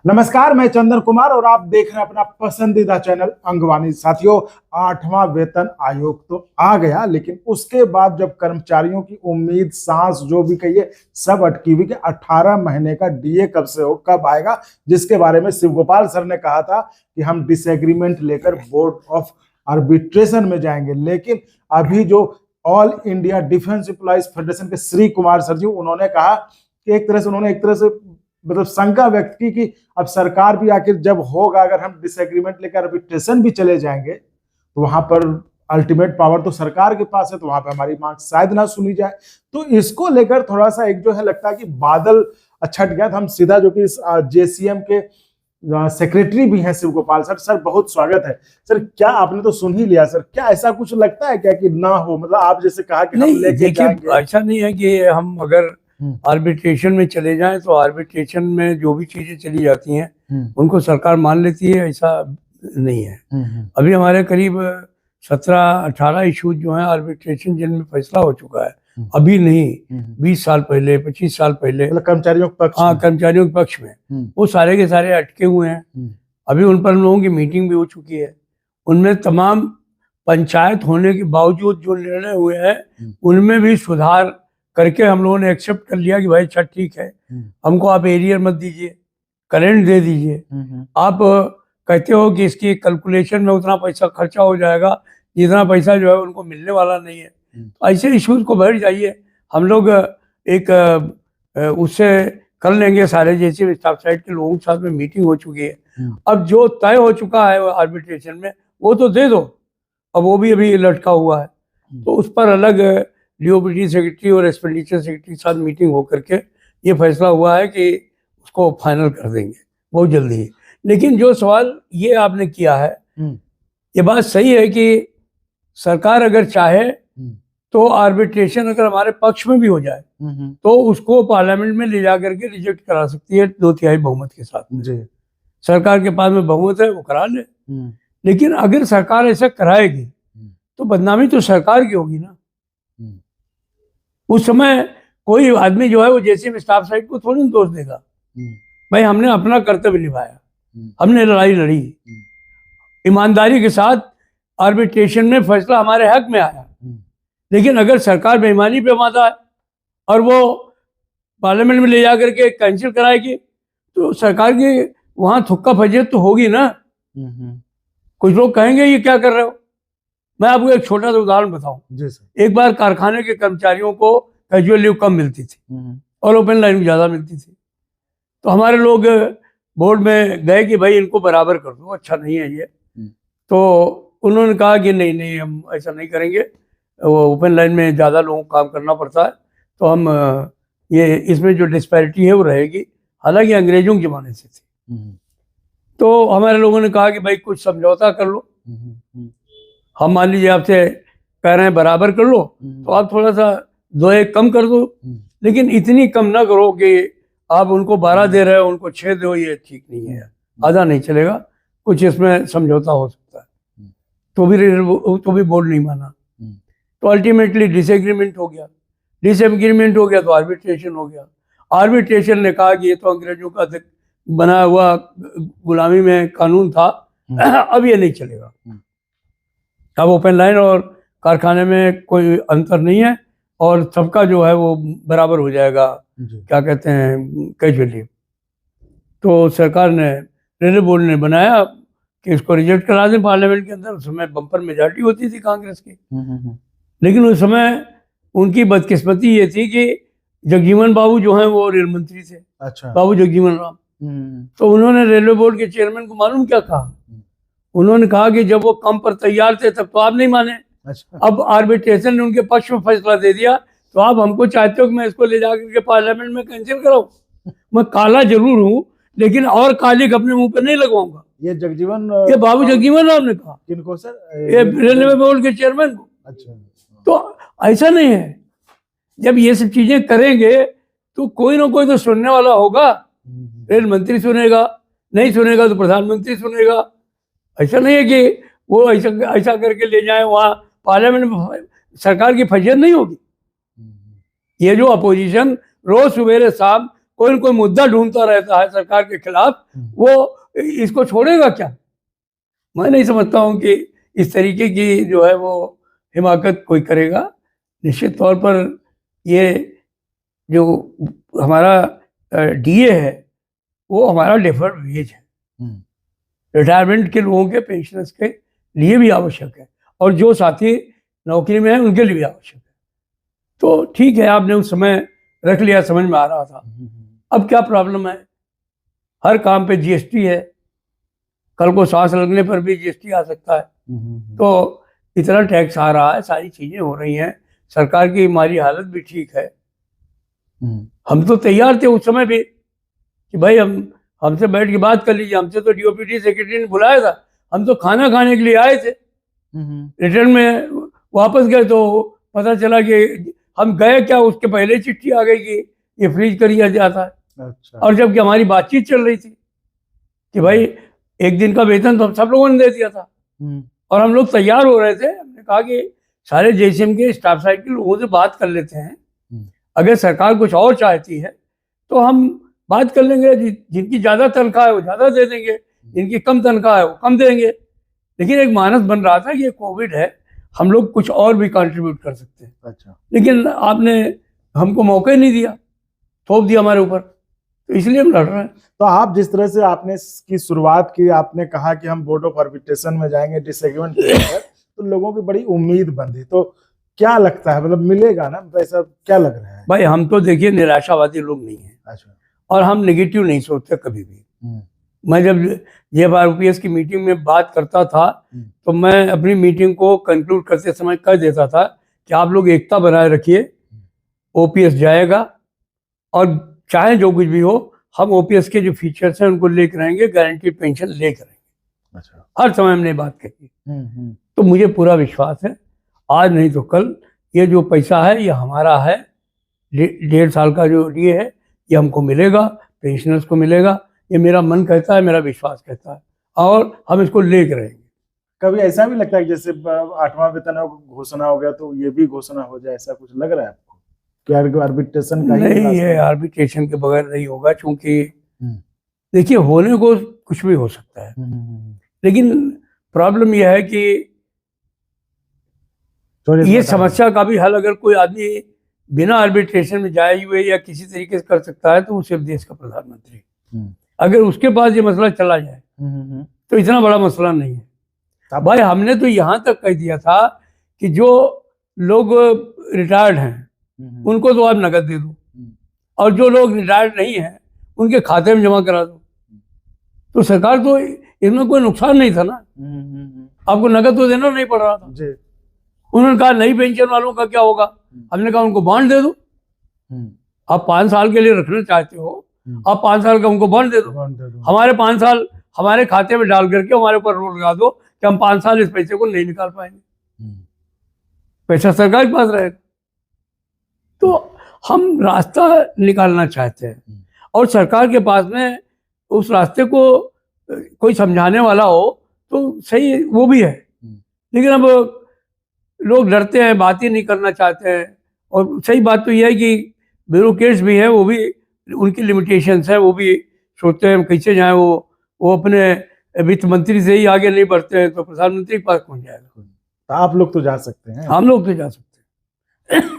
नमस्कार, मैं चंदन कुमार और आप देख रहे हैं अपना पसंदीदा चैनल अंगवानी। साथियों, 8वां वेतन आयोग तो आ गया, लेकिन उसके बाद जब कर्मचारियों की उम्मीद, सांस जो भी कहिए, सब अटकी हुई कि 18 महीने का डीए कब से हो, कब आएगा, जिसके बारे में शिव गोपाल सर ने कहा था कि हम डिसएग्रीमेंट लेकर बोर्ड ऑफ आर्बिट्रेशन में जाएंगे। लेकिन अभी जो all India defence employees federation के श्री कुमार सर जी, उन्होंने कहा कि एक तरह से मतलब शंका व्यक्त की कि अब सरकार भी आखिर जब होगा, अगर हम डिसएग्रीमेंट लेकर आर्बिट्रेशन भी चले जाएंगे तो वहां पर अल्टीमेट पावर तो सरकार के पास है, तो वहां पे हमारी मांग शायद ना सुनी जाए। तो इसको लेकर थोड़ा सा एक जो है लगता है कि बादल छट गया। तो हम सीधा जो कि जेसीएम के सेक्रेटरी भी हैं शिव गोपाल सर। सर बहुत स्वागत है। सर क्या आपने तो सुन ही लिया, सर क्या ऐसा कुछ लगता है क्या कि ना हो, मतलब आप जैसे कहा कि हम लेके जाएंगे? ऐसा नहीं है कि हम अगर आर्बिट्रेशन में चले जाएं तो आर्बिट्रेशन में जो भी चीजें चली जाती हैं उनको सरकार मान लेती है, ऐसा नहीं है। अभी हमारे करीब 17-18 इशूज जो हैं आर्बिट्रेशन जिनमें फैसला हो चुका है, अभी नहीं 20 साल पहले, 25 साल पहले, कर्मचारियों के पक्ष, हाँ, कर्मचारियों के पक्ष में वो सारे के सारे अटके हुए हैं। अभी उन पर हम लोगों की मीटिंग भी हो चुकी है। उनमें तमाम पंचायत होने के बावजूद जो निर्णय हुए हैं उनमें भी सुधार करके हम लोगों ने एक्सेप्ट कर लिया कि भाई अच्छा ठीक है, हमको आप एरियर मत दीजिए, करेंट दे दीजिए। आप कहते हो कि इसकी कैलकुलेशन में उतना पैसा खर्चा हो जाएगा जितना पैसा जो है उनको मिलने वाला नहीं है। तो ऐसे इश्यूज को बैठ जाइए, हम लोग एक उससे कर लेंगे। सारे जैसे स्टाफ साइड के लोगों के साथ में मीटिंग हो चुकी है। अब जो तय हो चुका है आर्बिट्रेशन में वो तो दे दो, अब वो भी अभी लटका हुआ है, तो उस पर अलग डीओपीटी सेक्रेटरी और एक्सपेंडिचर सेक्रेटरी के साथ मीटिंग हो करके ये फैसला हुआ है कि उसको फाइनल कर देंगे बहुत जल्दी ही। लेकिन जो सवाल ये आपने किया है, ये बात सही है कि सरकार अगर चाहे तो आर्बिट्रेशन अगर हमारे पक्ष में भी हो जाए तो उसको पार्लियामेंट में ले जा करके रिजेक्ट करा सकती है 2/3 बहुमत के साथ जी। सरकार के पास में बहुमत है, वो करा ले। लेकिन अगर सरकार ऐसा कराएगी तो बदनामी तो सरकार की होगी ना। उस समय कोई आदमी जो है वो जैसे स्टाफ साइड को थोड़ी दोष देगा। भाई हमने अपना कर्तव्य निभाया, हमने लड़ाई लड़ी, ईमानदारी के साथ आर्बिट्रेशन में फैसला हमारे हक में आया। लेकिन अगर सरकार बेईमानी पे माता है और वो पार्लियामेंट में ले जा करके कैंसिल कराएगी तो सरकार की वहां थुक्का फजीयत तो होगी ना। कुछ लोग कहेंगे ये क्या कर रहे हो। मैं आपको एक छोटा सा उदाहरण बताऊं। एक बार कारखाने के कर्मचारियों को कैजुअल लीव कम मिलती थी और ओपन लाइन में ज्यादा मिलती थी, तो हमारे लोग बोर्ड में गए कि भाई इनको बराबर कर दो, अच्छा नहीं है ये। तो उन्होंने कहा कि नहीं हम ऐसा नहीं करेंगे, वो ओपन लाइन में ज़्यादा लोगों को काम करना पड़ता है, तो हम ये इसमें जो डिस्पैरिटी है वो रहेगी। हालांकि अंग्रेजों के ज़माने से थी। तो हमारे लोगों ने कहा कि भाई कुछ समझौता कर लो, हम मान लीजिए आपसे कह रहे हैं बराबर कर लो, तो आप थोड़ा सा 2-1 कम कर दो, लेकिन इतनी कम ना करो कि आप उनको 12 दे रहे हो उनको 6 दो, ये ठीक नहीं है, आधा नहीं चलेगा, कुछ इसमें समझौता हो सकता है। तो भी बोर्ड नहीं माना, तो अल्टीमेटली डिसएग्रीमेंट हो गया। डिसएग्रीमेंट हो गया तो आर्बिट्रेशन हो गया। आर्बिट्रेशन ने कहा कि ये तो अंग्रेजों का बनाया हुआ गुलामी में कानून था, अब ये नहीं चलेगा। अब ओपन लाइन और कारखाने में कोई अंतर नहीं है और सबका जो है वो बराबर हो जाएगा, क्या कहते हैं, कैजुअल लीव। तो सरकार ने, रेलवे बोर्ड ने बनाया कि इसको रिजेक्ट करा दें पार्लियामेंट के अंदर। उस समय बम्पर मेजॉरिटी होती थी कांग्रेस की। लेकिन उस समय उनकी बदकिस्मती ये थी कि जगजीवन बाबू जो हैं वो रेल मंत्री थे। अच्छा। बाबू जगजीवन राम। तो उन्होंने रेलवे बोर्ड के चेयरमैन को मालूम क्या कहा, उन्होंने कहा कि जब वो कम पर तैयार थे तब तो आप नहीं माने। अच्छा। अब आर्बिट्रेशन ने उनके पक्ष में फैसला दे दिया तो आप हमको चाहते हो कि मैं इसको ले जाकर के पार्लियामेंट में कैंसिल कराऊं। मैं काला जरूर हूँ लेकिन और कालिक अपने मुंह पे नहीं लगवाऊंगा। ये बाबू जगजीवन राम ने कहा। किनको सर? ये रेलवे बोर्ड के चेयरमैन को। अच्छा। तो ऐसा नहीं है, जब ये सब चीजें करेंगे तो कोई ना कोई तो सुनने वाला होगा। रेल मंत्री सुनेगा, नहीं सुनेगा तो प्रधानमंत्री सुनेगा। ऐसा नहीं है कि वो ऐसा करके ले जाए, वहाँ पार्लियामेंट में सरकार की फजीयत नहीं होगी। ये जो अपोजिशन रोज सवेरे शाम कोई न कोई मुद्दा ढूंढता रहता है सरकार के खिलाफ, वो इसको छोड़ेगा क्या? मैं नहीं समझता हूँ कि इस तरीके की जो है वो हिमाकत कोई करेगा। निश्चित तौर पर ये जो हमारा डीए है वो हमारा डेफर्ड वेज है, रिटायरमेंट के लोगों के पेंशनर्स के लिए भी आवश्यक है और जो साथी नौकरी में है उनके लिए भी आवश्यक है। तो ठीक है, आपने उस समय रख लिया, समझ में आ रहा था। अब क्या प्रॉब्लम है? हर काम पे जीएसटी है, कल को सांस लगने पर भी जीएसटी आ सकता है। तो इतना टैक्स आ रहा है, सारी चीजें हो रही हैं, सरकार की माली हालत भी ठीक है। हम तो तैयार थे उस समय भी कि भाई हमसे बैठ के बात कर लीजिए। हमसे तो डीओपीटी सेक्रेटरी ने बुलाया था, हम तो खाना खाने के लिए आए थे, रिटर्न में वापस गए तो पता चला कि हम गए क्या, उसके पहले चिट्ठी आ गई कि ये फ्रीज कर दिया जाता है। अच्छा। और जबकि हमारी बातचीत चल रही थी कि भाई एक दिन का वेतन तो हम सब लोगों ने दे दिया था और हम लोग तैयार हो रहे थे। हमने कहा कि सारे जेसीएम के स्टाफ साइड के लोगों से बात कर लेते हैं, अगर सरकार कुछ और चाहती है तो हम बात कर लेंगे, जिनकी ज़्यादा तनख्वाह है वो ज़्यादा दे देंगे, जिनकी कम तनख्वाह है वो कम देंगे। लेकिन एक मानस बन रहा था कि ये कोविड है, हम लोग कुछ और भी कंट्रीब्यूट कर सकते हैं। अच्छा। लेकिन आपने हमको मौका ही नहीं दिया, थोप दिया हमारे ऊपर, तो इसलिए हम लड़ रहे हैं। तो आप जिस तरह से आपने इसकी शुरुआत की, आपने कहा कि हम बोर्ड ऑफ आर्बिट्रेशन में जाएंगे, डिसएग्रीमेंट करेंगे, तो लोगों की बड़ी उम्मीद बंधी। तो क्या लगता है, मतलब मिलेगा ना, तो ऐसा क्या लग रहा है? भाई हम तो देखिए निराशावादी लोग नहीं हैं। अच्छा। और हम नेगेटिव नहीं सोचते कभी भी। मैं जब जेएफआरओपीएस की मीटिंग में बात करता था तो मैं अपनी मीटिंग को कंक्लूड करते समय कह देता था कि आप लोग एकता बनाए रखिए, ओपीएस जाएगा और चाहे जो कुछ भी हो, हम ओपीएस के जो फीचर्स हैं उनको लेकर आएंगे, गारंटीड पेंशन लेकर आएंगे। अच्छा। हर समय हमने बात कही। तो मुझे पूरा विश्वास है, आज नहीं तो कल ये जो पैसा है ये हमारा है, 1.5 साल का जो डीए है ये हमको मिलेगा, पेंशनर्स को मिलेगा, ये मेरा मन कहता है, मेरा विश्वास कहता है, और हम इसको लेकर रहेंगे। कभी ऐसा भी लगता है जैसे 8वां वेतन घोषणा हो गया तो ये भी घोषणा हो जाए, ऐसा कुछ लग रहा है आपको कि आर्बिट्रेशन का नहीं, ये आर्बिट्रेशन के बगैर नहीं होगा, क्योंकि देखिए होने को कुछ भी हो सकता है, लेकिन प्रॉब्लम यह है कि ये समस्या का भी हल अगर कोई आदमी बिना आर्बिट्रेशन में जाए हुए या किसी तरीके से कर सकता है तो वो सिर्फ देश का प्रधानमंत्री। अगर उसके पास ये मसला चला जाए तो इतना बड़ा मसला नहीं है। भाई हमने तो यहाँ तक कह दिया था कि जो लोग रिटायर्ड हैं उनको तो आप नकद दे दो, और जो लोग रिटायर्ड नहीं हैं उनके खाते में जमा करा दो। तो सरकार तो इसमें कोई नुकसान नहीं था ना, आपको नकद तो देना नहीं पड़ रहा था। उन्होंने कहा नई पेंशन वालों का क्या होगा, हमने कहा उनको बॉन्ड दे दो। आप 5 साल के लिए रखना चाहते हो, आप 5 साल का उनको बॉन्ड दे दो, हमारे 5 साल हमारे खाते में डाल करके हमारे ऊपर रोक लगा दो कि हम 5 साल इस पैसे को नहीं निकाल पाएंगे, पैसा सरकार के पास रहेगा। तो हम रास्ता निकालना चाहते हैं और सरकार के पास में उस रास्ते को कोई समझाने वाला हो तो सही, वो भी है। लेकिन अब लोग डरते हैं, बात ही नहीं करना चाहते हैं। और सही बात तो यह है कि ब्यूरोक्रेट्स भी हैं, वो भी उनकी लिमिटेशंस है, वो भी सोचते हैं कैसे जाएं, वो अपने वित्त मंत्री से ही आगे नहीं बढ़ते हैं तो प्रधानमंत्री के पास पहुंच जाएगा। तो आप लोग तो जा सकते हैं, हम लोग तो जा सकते हैं।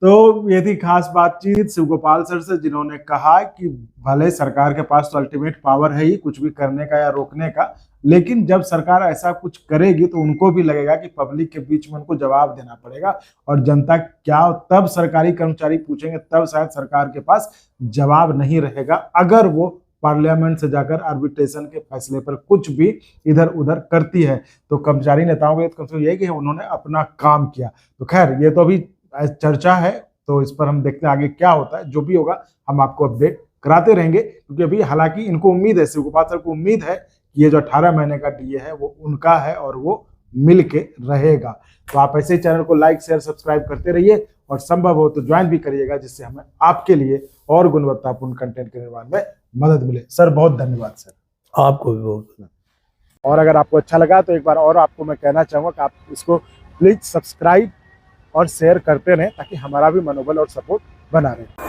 तो ये थी खास बातचीत शिवगोपाल सर से, जिन्होंने कहा कि भले सरकार के पास तो अल्टीमेट पावर है ही कुछ भी करने का या रोकने का, लेकिन जब सरकार ऐसा कुछ करेगी तो उनको भी लगेगा कि पब्लिक के बीच में उनको जवाब देना पड़ेगा, और जनता क्या तब सरकारी कर्मचारी पूछेंगे, तब शायद सरकार के पास जवाब नहीं रहेगा अगर वो पार्लियामेंट से जाकर आर्बिट्रेशन के फैसले पर कुछ भी इधर उधर करती है। तो कर्मचारी नेताओं का तो यही कि उन्होंने अपना काम किया। तो खैर ये तो अभी चर्चा है, तो इस पर हम देखते हैं आगे क्या होता है। जो भी होगा हम आपको अपडेट कराते रहेंगे, क्योंकि अभी हालांकि इनको उम्मीद है, शिवगोपाल सर को उम्मीद है कि ये जो 18 महीने का डीए है वो उनका है और वो मिल के रहेगा। तो आप ऐसे चैनल को लाइक शेयर सब्सक्राइब करते रहिए और संभव हो तो ज्वाइन भी करिएगा, जिससे हमें आपके लिए और गुणवत्तापूर्ण कंटेंट के निर्माण में मदद मिले। सर बहुत धन्यवाद सर। आपको भी बहुत। और अगर आपको अच्छा लगा तो एक बार और आपको मैं कहना चाहूँगा कि आप इसको प्लीज सब्सक्राइब और शेयर करते रहें ताकि हमारा भी मनोबल और सपोर्ट बना रहे।